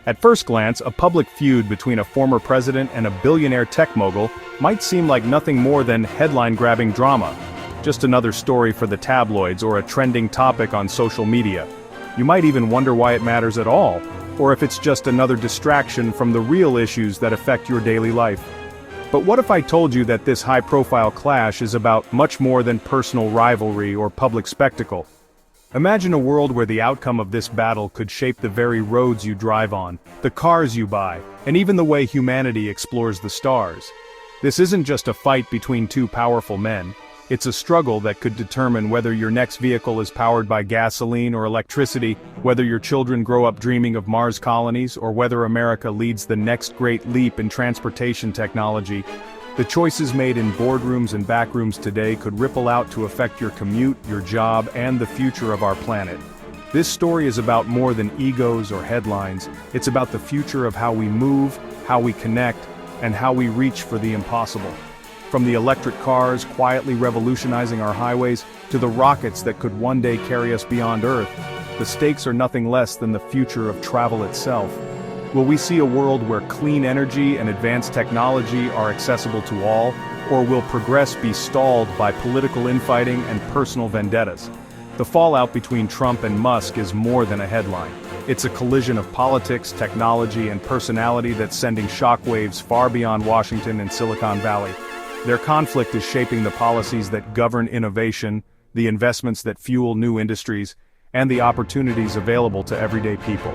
At first glance, a public feud between a former president and a billionaire tech mogul might seem like nothing more than headline-grabbing drama. Just another story for the tabloids or a trending topic on social media. You might even wonder why it matters at all, or if it's just another distraction from the real issues that affect your daily life. But what if I told you that this high-profile clash is about much more than personal rivalry or public spectacle? Imagine a world where the outcome of this battle could shape the very roads you drive on, the cars you buy, and even the way humanity explores the stars. This isn't just a fight between two powerful men. It's a struggle that could determine whether your next vehicle is powered by gasoline or electricity, whether your children grow up dreaming of Mars colonies, or whether America leads the next great leap in transportation technology. The choices made in boardrooms and backrooms today could ripple out to affect your commute, your job, and the future of our planet. This story is about more than egos or headlines. It's about the future of how we move, how we connect, and how we reach for the impossible. From the electric cars quietly revolutionizing our highways, to the rockets that could one day carry us beyond Earth, the stakes are nothing less than the future of travel itself. Will we see a world where clean energy and advanced technology are accessible to all, or will progress be stalled by political infighting and personal vendettas? The fallout between Trump and Musk is more than a headline. It's a collision of politics, technology, and personality that's sending shockwaves far beyond Washington and Silicon Valley. Their conflict is shaping the policies that govern innovation, the investments that fuel new industries, and the opportunities available to everyday people.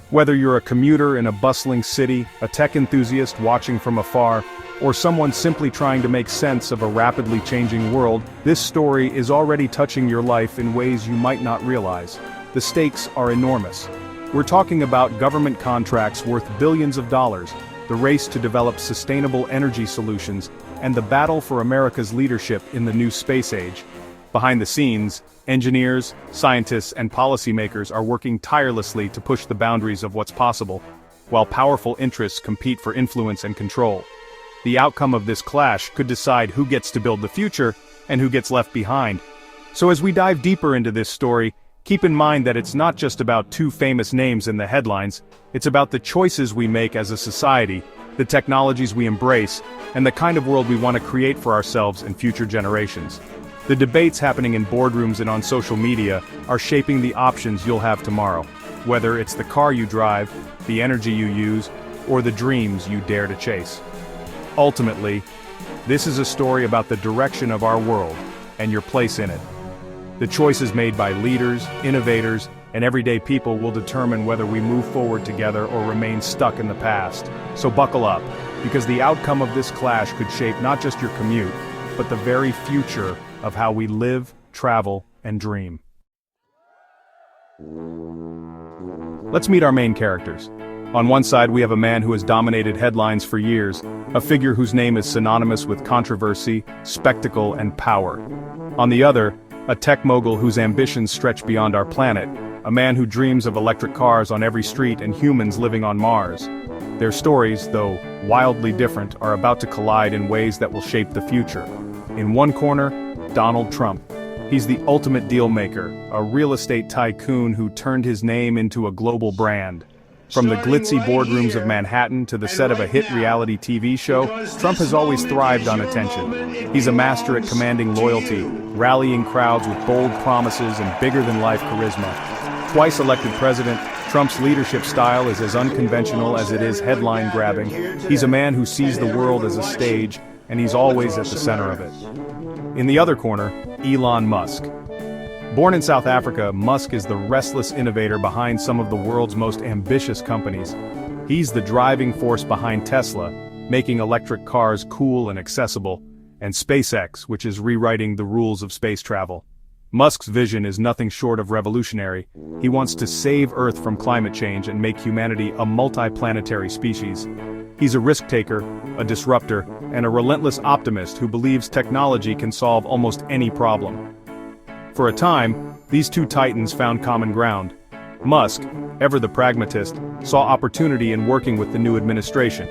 Whether you're a commuter in a bustling city, a tech enthusiast watching from afar, or someone simply trying to make sense of a rapidly changing world, this story is already touching your life in ways you might not realize. The stakes are enormous. We're talking about government contracts worth billions of dollars, the race to develop sustainable energy solutions, and the battle for America's leadership in the new space age. Behind the scenes, engineers, scientists, and policymakers are working tirelessly to push the boundaries of what's possible, while powerful interests compete for influence and control. The outcome of this clash could decide who gets to build the future, and who gets left behind. So as we dive deeper into this story, keep in mind that it's not just about two famous names in the headlines, it's about the choices we make as a society, the technologies we embrace, and the kind of world we want to create for ourselves and future generations. The debates happening in boardrooms and on social media are shaping the options you'll have tomorrow, whether it's the car you drive, the energy you use, or the dreams you dare to chase. Ultimately, this is a story about the direction of our world and your place in it. The choices made by leaders, innovators, and everyday people will determine whether we move forward together or remain stuck in the past. So buckle up, because the outcome of this clash could shape not just your commute, but the very future of how we live, travel, and dream. Let's meet our main characters. On one side we have a man who has dominated headlines for years, a figure whose name is synonymous with controversy, spectacle, and power. On the other, a tech mogul whose ambitions stretch beyond our planet, a man who dreams of electric cars on every street and humans living on Mars. Their stories, though wildly different, are about to collide in ways that will shape the future. In one corner, Donald Trump. He's the ultimate deal maker, a real estate tycoon who turned his name into a global brand. From the glitzy boardrooms of Manhattan to the set of a hit reality TV show, Trump has always thrived on attention. He's a master at commanding loyalty, rallying crowds with bold promises and bigger-than-life charisma. Twice elected president, Trump's leadership style is as unconventional as it is headline-grabbing. He's a man who sees the world as a stage, and he's always at the center of it. In the other corner, Elon Musk. Born in South Africa, Musk is the restless innovator behind some of the world's most ambitious companies. He's the driving force behind Tesla, making electric cars cool and accessible, and SpaceX, which is rewriting the rules of space travel. Musk's vision is nothing short of revolutionary. He wants to save Earth from climate change and make humanity a multi-planetary species. He's a risk-taker, a disruptor, and a relentless optimist who believes technology can solve almost any problem. For a time, these two titans found common ground. Musk, ever the pragmatist, saw opportunity in working with the new administration.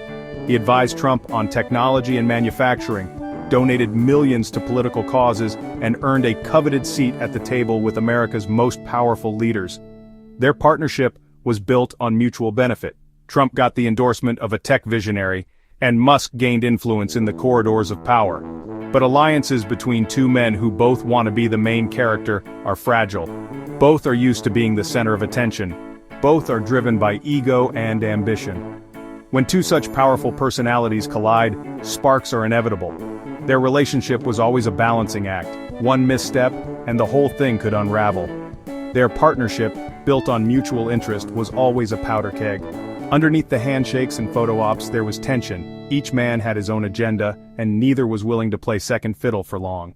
He advised Trump on technology and manufacturing, donated millions to political causes, and earned a coveted seat at the table with America's most powerful leaders. Their partnership was built on mutual benefit. Trump got the endorsement of a tech visionary, and Musk gained influence in the corridors of power. But alliances between two men who both want to be the main character are fragile. Both are used to being the center of attention. Both are driven by ego and ambition. When two such powerful personalities collide, sparks are inevitable. Their relationship was always a balancing act. One misstep, and the whole thing could unravel. Their partnership, built on mutual interest, was always a powder keg. Underneath the handshakes and photo ops there was tension. Each man had his own agenda, and neither was willing to play second fiddle for long.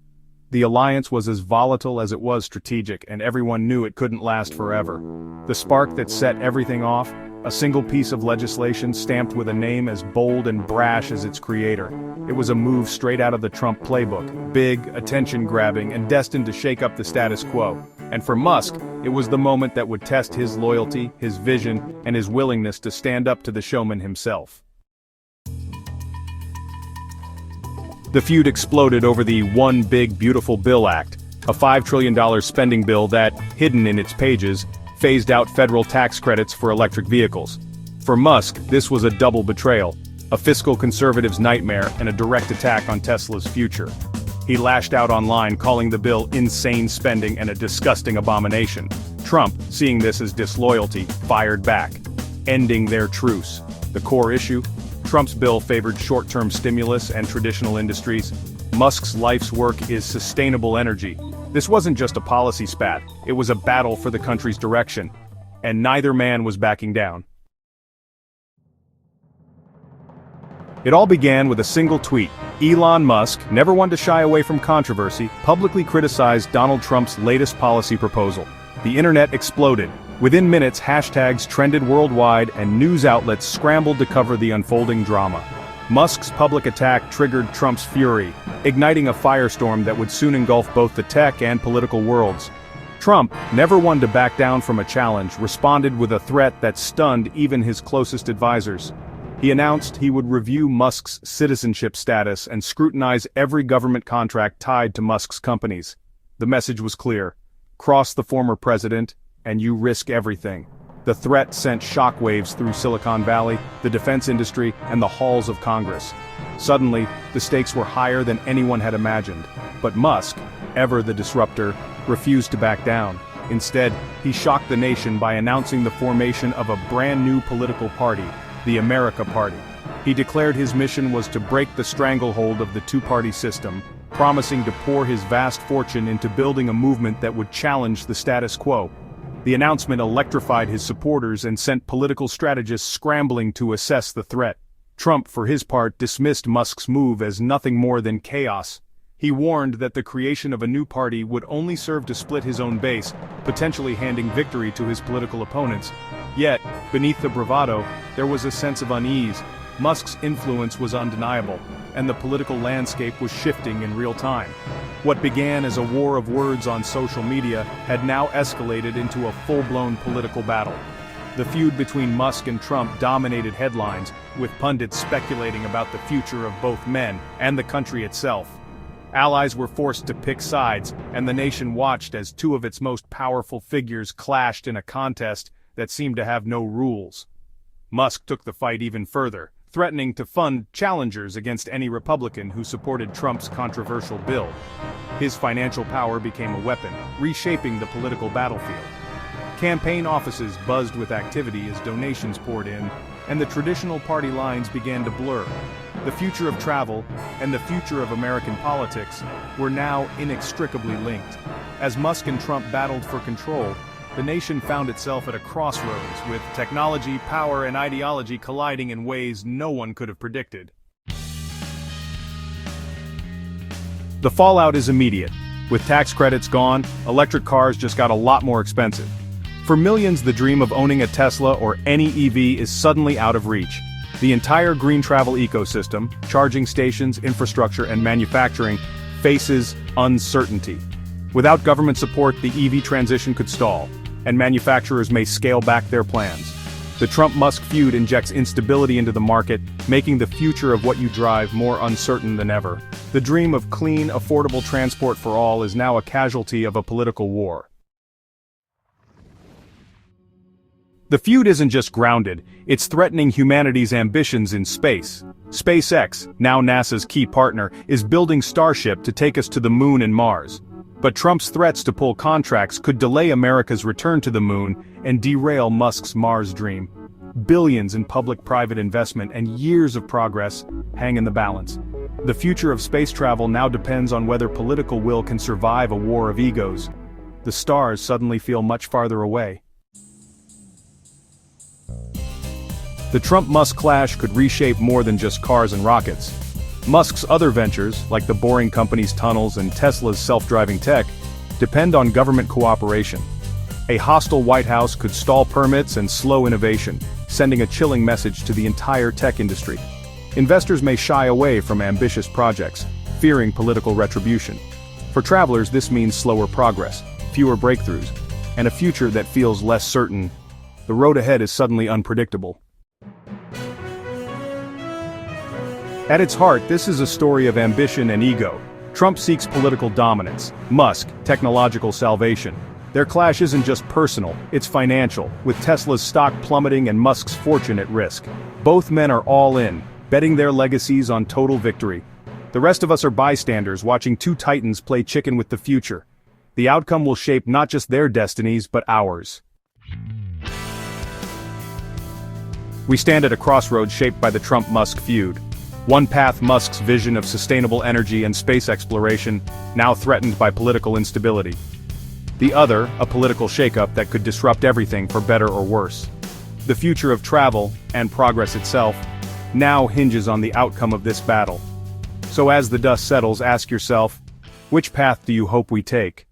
The alliance was as volatile as it was strategic, and everyone knew it couldn't last forever. The spark that set everything off, a single piece of legislation stamped with a name as bold and brash as its creator. It was a move straight out of the Trump playbook, big, attention-grabbing, and destined to shake up the status quo. And for Musk, it was the moment that would test his loyalty, his vision, and his willingness to stand up to the showman himself. The feud exploded over the One Big Beautiful Bill Act, a $5 trillion spending bill that, hidden in its pages, phased out federal tax credits for electric vehicles. For Musk, this was a double betrayal, a fiscal conservative's nightmare and a direct attack on Tesla's future. He lashed out online, calling the bill insane spending and a disgusting abomination. Trump, seeing this as disloyalty, fired back, ending their truce. The core issue? Trump's bill favored short-term stimulus and traditional industries. Musk's life's work is sustainable energy. This wasn't just a policy spat, it was a battle for the country's direction. And neither man was backing down. It all began with a single tweet. Elon Musk, never one to shy away from controversy, publicly criticized Donald Trump's latest policy proposal. The internet exploded. Within minutes, hashtags trended worldwide and news outlets scrambled to cover the unfolding drama. Musk's public attack triggered Trump's fury, igniting a firestorm that would soon engulf both the tech and political worlds. Trump, never one to back down from a challenge, responded with a threat that stunned even his closest advisors. He announced he would review Musk's citizenship status and scrutinize every government contract tied to Musk's companies. The message was clear: cross the former president, and you risk everything. The threat sent shockwaves through Silicon Valley, the defense industry, and the halls of Congress. Suddenly, the stakes were higher than anyone had imagined. But Musk, ever the disruptor, refused to back down. Instead, he shocked the nation by announcing the formation of a brand new political party, the America Party. He declared his mission was to break the stranglehold of the two-party system, promising to pour his vast fortune into building a movement that would challenge the status quo. The announcement electrified his supporters and sent political strategists scrambling to assess the threat. Trump, for his part, dismissed Musk's move as nothing more than chaos. He warned that the creation of a new party would only serve to split his own base, potentially handing victory to his political opponents. Yet, beneath the bravado, there was a sense of unease. Musk's influence was undeniable, and the political landscape was shifting in real time. What began as a war of words on social media had now escalated into a full-blown political battle. The feud between Musk and Trump dominated headlines, with pundits speculating about the future of both men and the country itself. Allies were forced to pick sides, and the nation watched as two of its most powerful figures clashed in a contest that seemed to have no rules. Musk took the fight even further, threatening to fund challengers against any Republican who supported Trump's controversial bill. His financial power became a weapon, reshaping the political battlefield. Campaign offices buzzed with activity as donations poured in, and the traditional party lines began to blur. The future of travel and the future of American politics were now inextricably linked. As Musk and Trump battled for control, the nation found itself at a crossroads, with technology, power, and ideology colliding in ways no one could have predicted. The fallout is immediate. With tax credits gone, electric cars just got a lot more expensive. For millions, the dream of owning a Tesla or any EV is suddenly out of reach. The entire green travel ecosystem, charging stations, infrastructure, and manufacturing, faces uncertainty. Without government support, the EV transition could stall, and manufacturers may scale back their plans. The Trump-Musk feud injects instability into the market, making the future of what you drive more uncertain than ever. The dream of clean, affordable transport for all is now a casualty of a political war. The feud isn't just grounded, it's threatening humanity's ambitions in space. SpaceX, now NASA's key partner, is building Starship to take us to the moon and Mars. But Trump's threats to pull contracts could delay America's return to the moon and derail Musk's Mars dream. Billions in public-private investment and years of progress hang in the balance. The future of space travel now depends on whether political will can survive a war of egos. The stars suddenly feel much farther away. The Trump-Musk clash could reshape more than just cars and rockets. Musk's other ventures, like the Boring Company's tunnels and Tesla's self-driving tech, depend on government cooperation. A hostile White House could stall permits and slow innovation, sending a chilling message to the entire tech industry. Investors may shy away from ambitious projects, fearing political retribution. For travelers, this means slower progress, fewer breakthroughs, and a future that feels less certain. The road ahead is suddenly unpredictable. At its heart, this is a story of ambition and ego. Trump seeks political dominance, Musk, technological salvation. Their clash isn't just personal, it's financial, with Tesla's stock plummeting and Musk's fortune at risk. Both men are all in, betting their legacies on total victory. The rest of us are bystanders watching two titans play chicken with the future. The outcome will shape not just their destinies, but ours. We stand at a crossroads shaped by the Trump-Musk feud. One path, Musk's vision of sustainable energy and space exploration, now threatened by political instability. The other, a political shakeup that could disrupt everything for better or worse. The future of travel, and progress itself, now hinges on the outcome of this battle. So as the dust settles, ask yourself, which path do you hope we take?